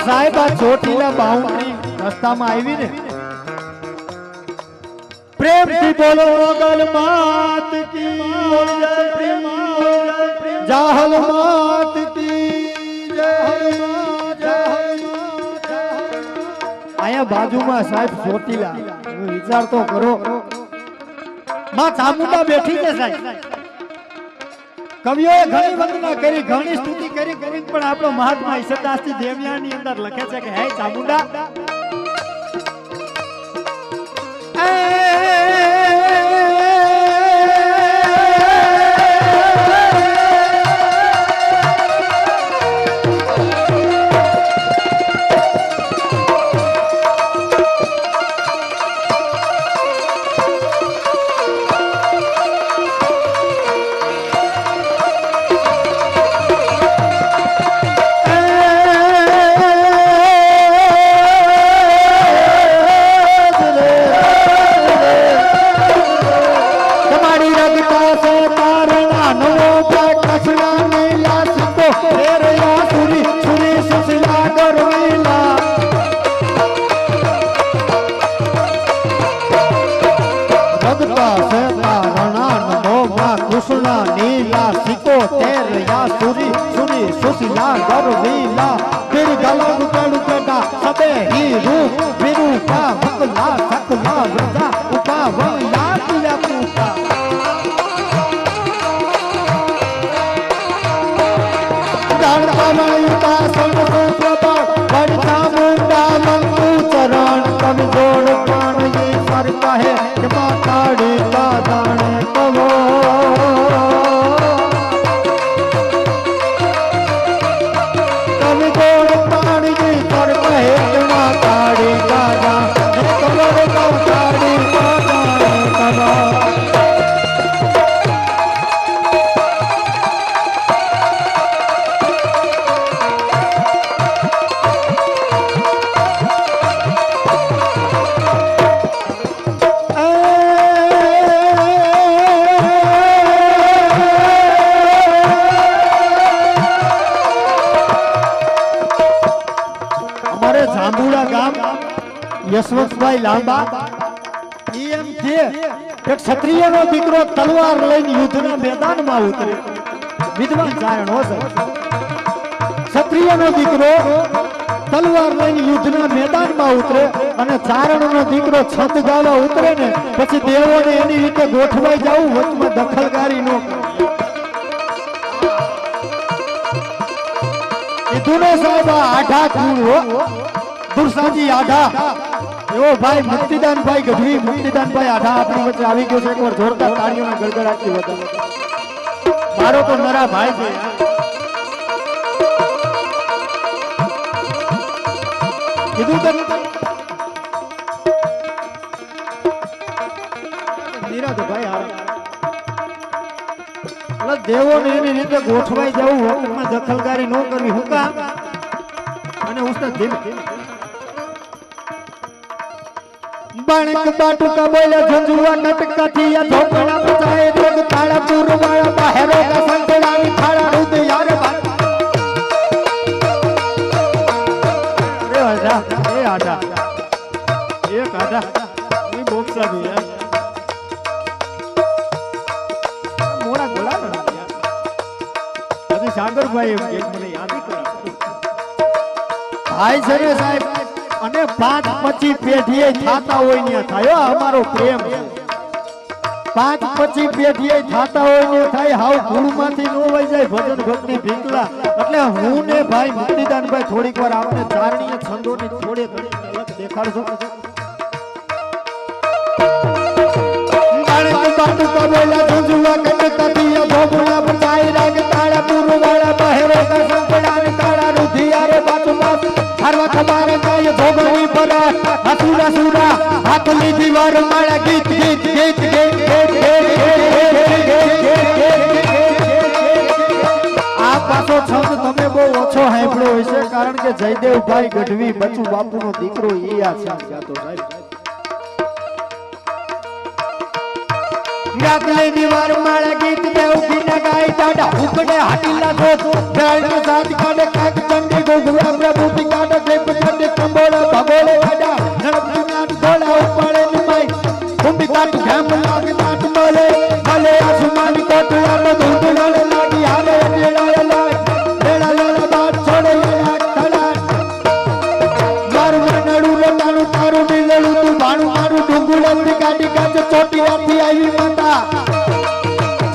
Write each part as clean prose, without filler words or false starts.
સાહેબ આ ચોટીલા બાઉન્ડ્રી રસ્તામાં આવી ને પ્રેમથી બોલો મોગલ માત કી જાહલ માત કી જય આયા બાજુમાં સાહેબ ચોટીલા વિચાર તો કરો માં ચામુંડા બેઠી છે સાહેબ કવિઓએ ઘણી વંદના કરી ઘણી સ્તુતિ કરી પણ આપણો મહાત્મા ઈશ્વરદાસજી દેવયાની અંદર લખે છે કે હે ચામુંડા नीला सिको तेर या सुरी सुनी सुशीला गरवीला फिर गलग गलु केटा सबे ही रूप विरूपा भकला सकला रजा उपा वला पिया पूता दानता मायुता संतो प्रभा बढ़ता मुंडा मंगू चरण कम जोड़ प्राण ये सर कहे कि माताड़ी का दाने कवो यशवंतभाई लांबा एम के एक क्षत्रियનો દીકરો તલવાર લઈને યુદ્ધના મેદાનમાં ઉતરે વિદ્વાન ચારણ હો સાહેબ ક્ષત્રિયનો દીકરો તલવાર લઈને યુદ્ધના મેદાનમાં ઉતરે અને ચારણનો દીકરો છંદ ગાવા ઉતરે ને પછી દેવોને એની રીતે ગોઠવાઈ જાવું વચમાં દખલકારી નો કીધું ને સાહેબ આઢા કુળ હો દુરસાજી આઢા એવો ભાઈ મુક્તિદાનભાઈ ગઢવી મુક્તિદાનભાઈ આઢા આપણી વચ્ચે આવી ગયો છે એકવાર જોરદાર તાળીઓના ગડગડાટથી વધાવો મારો તો નરા ભાઈ છે કીધું કે નીરજ ભાઈ આ દેવોને એની રીતે ગોઠવાઈ જવું હુકમમાં દખલકારી ન કરવી હું કામ અને ઉસ્તા ધીમે बाणक बाटू का बोले झंझुआ नटका थिया धोकड़ा बजाए रोग ताड़ा पूर्व वाला बाहरों का संतड़ा खाड़ा रुद यार अरे आजा ए आजा एक आजा ये बॉक्स आ गया मोड़ा गोला ना अभी सागर भाई एक મને યાદ કરા ભાઈ સરે સાહેબ અને 5-25 પેઢીએ થાતા હોય ને થાય અમારો પ્રેમ 5-25 પેઢીએ થાતા હોય ને થાય હાવ ભૂલમાંથી નો વઈ જાય ભજન ભક્તિ ભીકલા એટલે હું ને ભાઈ મુક્તિદાનભાઈ થોડીક વાર આપણે ચારણીય છંદોની થોડી અલગ દેખાડજો બાળક બાટુ કબોલા જોજુવા કટકા દિયા ભોગુલા બચાઈ રાગ તાળા પૂરો વાળા બહેરો કા સંપડાન તાળા રુધિયા રે બાટુ બાપ हरवा खबार जाय भोगवी परा असुरा सुरा हाथली दीवार माळा गीत गीत गीत आ पाछो छंद તમે બહુ ઓછો સાંભળ્યો હશે કારણ કે જયદેવભાઈ ગઢવી બચુ બાપુનો દીકરો એ આ છંદ ગાતો સાહેબ ગાતલી દીવાર માળા ગીત દેવ બીના ગાય ડાડા ઉપડે હાટીલા જોત બેળ સાથ કાઢે કાક ચંડી ગોગુલા પ્રભુ પિકાડા काट घाम लाग काट मले मले आसमान कोटला में धुंध लड़ लागी हाले बेड़ा लाग बेड़ा लड़ बात छोड़े खड़ा मारू नडू रे तारू तारू नीलू तू भाणू मारू डुंगुल गाड़ी काच छोटी आती आई माता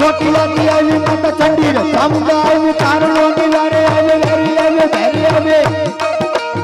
छोटी आती आई माता चंडी रे सामुंडा आई कारणो निवारे आवे वेरी आवे भेरी आवे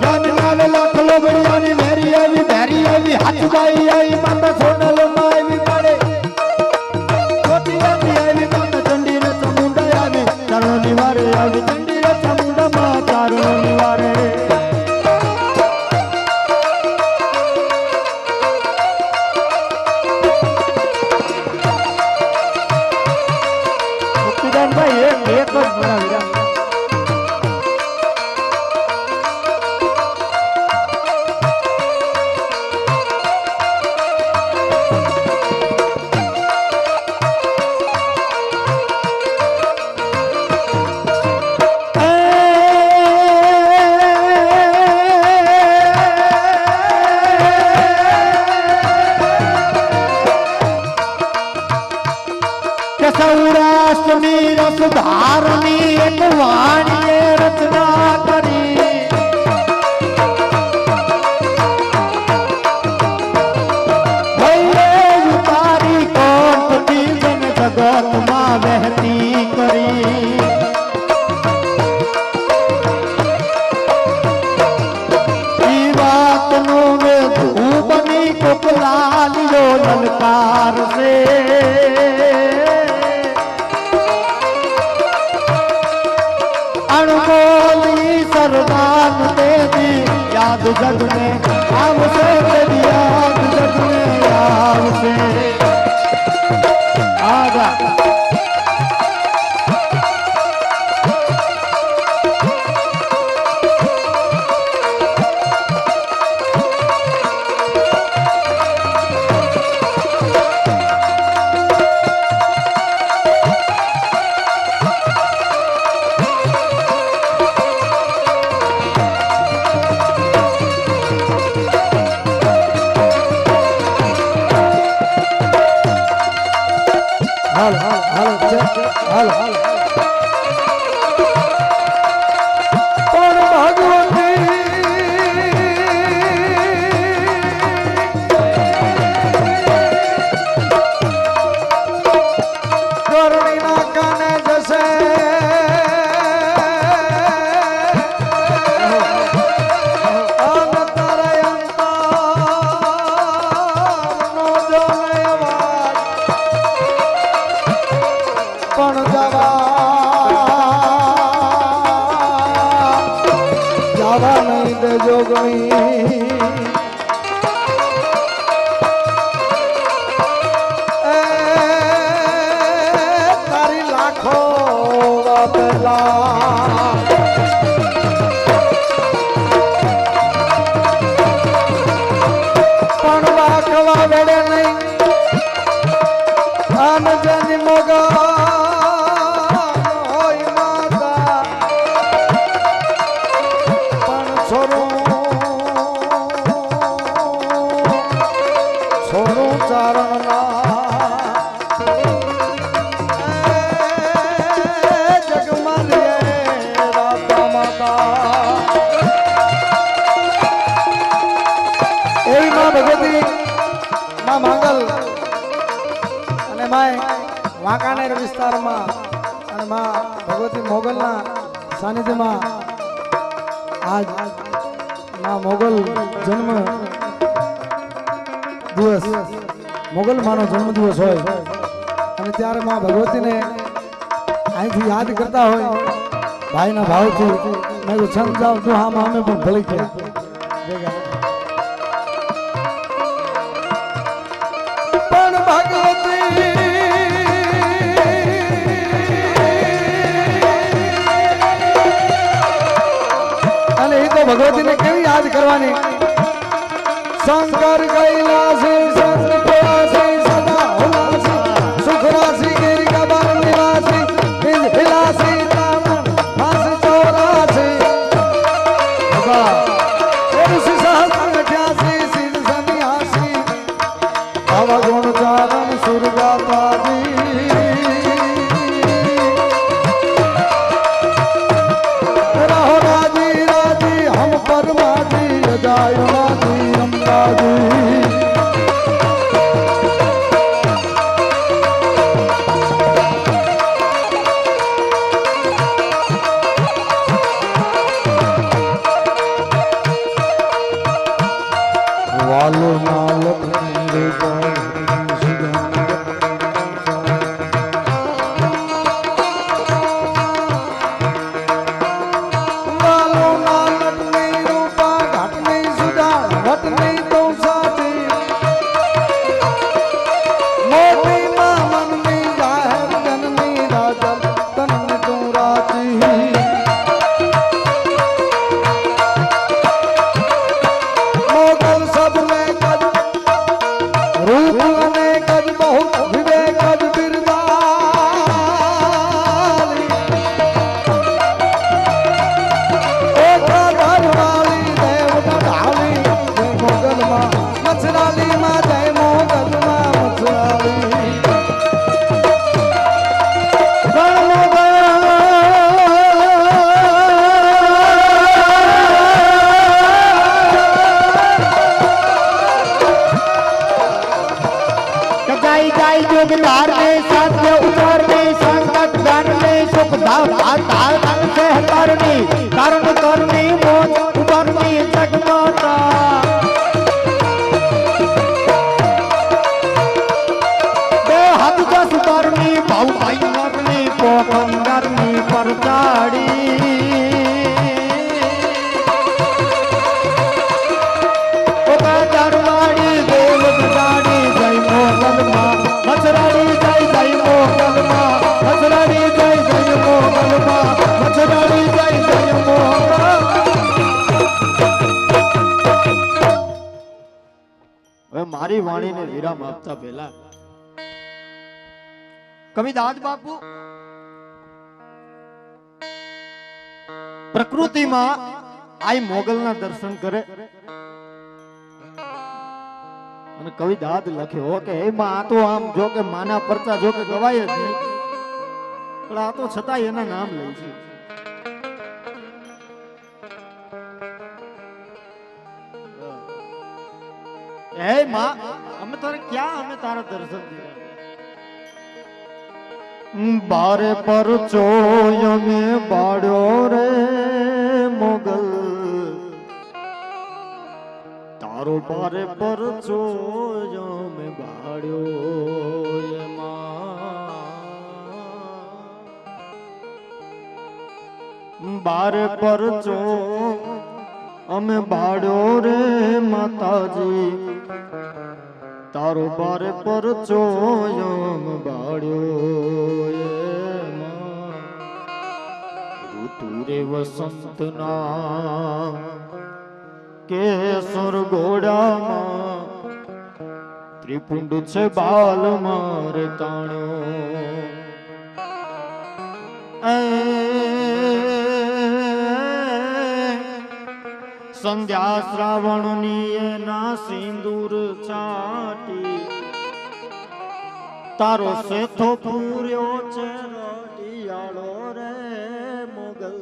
जान नावे लाख लो बढ़िया नी भेरी आवी हाथ बाई आई माता सोनल माई भी पड़े छोटी आती आई माता चंडी रे सामुंडा आवे कारणो निवारे आवे चंडी रे सामुंडा मा कारणो निवारे भाई एक बस बड़ा वीरा सौराष्ट्र रस धारणी एक वाणी रचना करी उतारी कौन जन जगत मां बहती करी बात नो में धूपनी कोपला लियो ललकार से अनमोली सरदान दे दी याद जग में आवसे दे दी याद जग में आवसे आगा तारी लाखो वापला पण वाकवा वेड़े नहीं आन जन मोगा होई माता पण छोरो छोरो चारण ना भगवती मां માંગલ અને માય વાંકાનેર વિસ્તારમાં અને માં ભગવતી મોગલના સાનિધ્યમાં આજ માં મોગલ જન્મ દિવસ મોગલ માનો જન્મ દિવસ હોય અને ત્યારે માં ભગવતીને અહીંથી યાદ કરતા હોય ભાઈના ભાવથી મેં તો છંદ જાવ તું હા અમે પણ ભળી ગયા भगवती ने केवी याद करवानी शंकर कैलासी संतोषी सदा हुलासी सुखरासी गिरि गबर निवासी हिलासी तामन हासी चौरासी बाबा ऋषि सहस्र 88 सिद्ध सन्यासी भव गुण અંબાજી અંબાજી વાલો ના લખની जोगदार में सत्य उतार में संकट दान में सुख दाव ताल तन से करनी करुण करनी मोच उतरनी जगमाता दे हाथ जस करनी भाव भाई करनी पोखन करनी परचाड़ी ओका दरबारी देव गजाड़ी जय मोहन मां मछराड़ी जय जय मोहन मां मछराड़ी जय जय मोहन मां मछराड़ी जय जय मोहन। હવે મારી વાણીને વિરામ આપતા પહેલા કવિ દાદ બાપુ પ્રકૃતિમાં આઈ મોગલના દર્શન કરે અને કવિ દાદ લખ્યો કે એમાં આ તો આમ જો કે માના પરચા જો કે ગવાય જ નહીં પણ આ તો છતાંય એના નામ લે છે હે માં અમે તારે ક્યાં અમે તારા દર્શન દીધા બારે પર ચોય મે બાડ્યો રે મોગલ તારો બારે પર ચોય મે બાડ્યો બારે પર ચો અમે બાડ્યો રે માતાજી તારો બારે પર ચોયમ બાડ્યો ઋતુ રે વસંત ના કેસર ગોડામાં ત્રિપુંડ છે બાલ મારે તાણ્યો સંધ્યા શ્રાવણ ની એના સિંદૂર છાટી તારો સેથો પૂર્યો છે રોટિયાળો રે મોગલ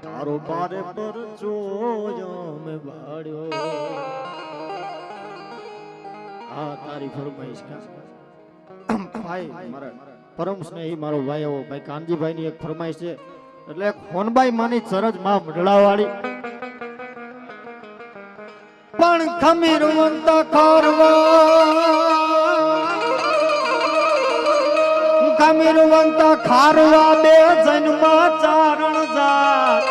તારો બારે પર જોયો મે બાડ્યો આ તારી ફરમાઈશ કા ભાઈ મારા પરમ સ્નેહી મારો ભાઈ એવો ભાઈ કાનજીભાઈ ની એક ફરમાઈશ છે એટલે ખોનબાઈ માની સરજ માં મઢડાવાળી પણ ખમીરવંત ખારવા બે જન્મ ચારણ જાત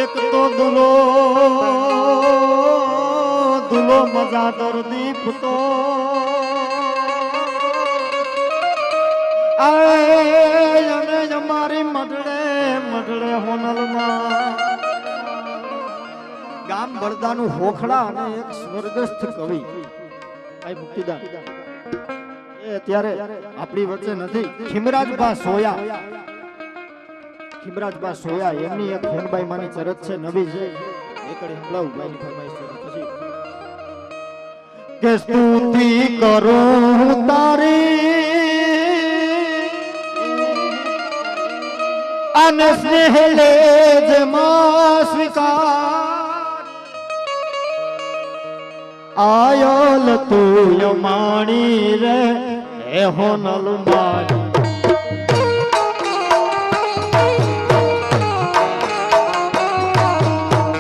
એક તો દુલો મજા દર્દીપ તો અને અમારી મઢડે હોનલમાં ગામ બળદાનું હોખડા અને એક સ્વર્ગસ્થ કવિ આ મુક્તિદાન એ અત્યારે આપણી વચ્ચે નથી ખીમરાજબા સોયા એમની એક ખોનબાઈ માની ચરત છે નવી છે એકડે હંભળાવું ભાઈની ફરમાઈશ છે પછી કે સ્તુતિ કરું તારી અને સ્નેહ લે જ માં સ્વીકાર આયોલ તું માણી રે એ હોનલ માણી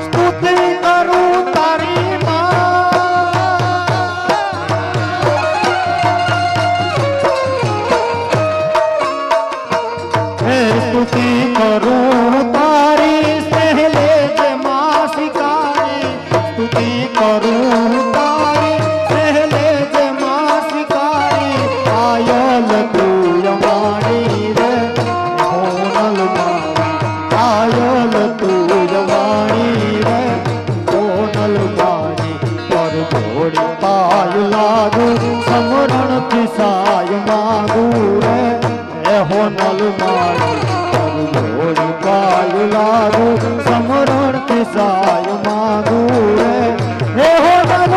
સ્તુતિ કરું તારી હે સ્તુતિ કરું તારી સહેલે જે માસિકારી સ્તુતિ કરું તારી સહેલે જે માસિકારી આયલ તું માણી રે હોનલ માણી આયલ તું માણી રે હોનલ માણી પર ઘોડી પાય લાગુ સમરણ થી સાય માગુ રે એ હોનલ માણી પર ઘોડી પાય લાગુ સમરણ થી સાય માગુ રે એ હોનલ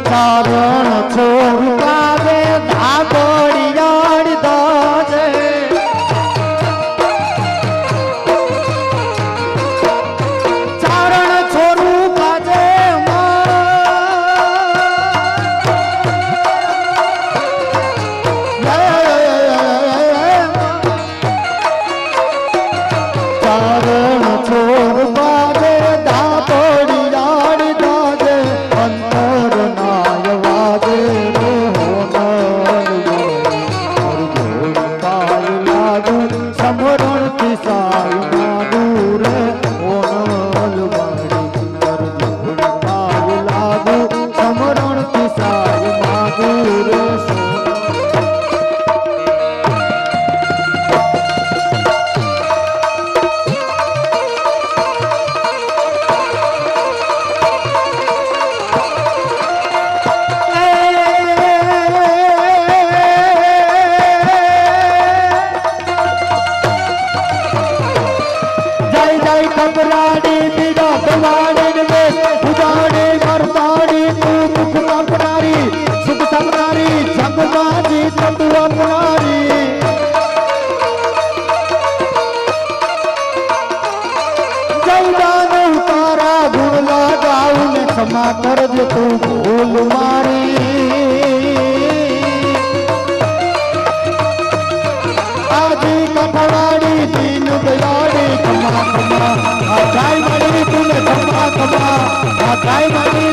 ચારણ છોડ કાવે ધાબોડી યાડ દાજે ચારણ છોરું કાજે ચારણ છોડ કાજે ધાબોડી યાડ દાજે અંતર નાય વાજે રે હોનલ પાય લાગુ સમરણ થી સાય માગુ રે હોનલ માણી પાય લાગુ સમરણ થી સાય માગુ રે જય જય કમરાડી બીજા ભવાડી ને ઉજાડી કરતાડી તું મુખ કંપનારી સુખ સંપનારી જગમાજી તત્વ અપનારી જય દાનવ તારા ગુણ લગાવું ને ક્ષમા કરજે તું ભૂલ મારી આજી કફવાડી દીન દયાળી ખમા ખમા આ ગાય મારી તુને ખમા ખમા આ ગાય મારી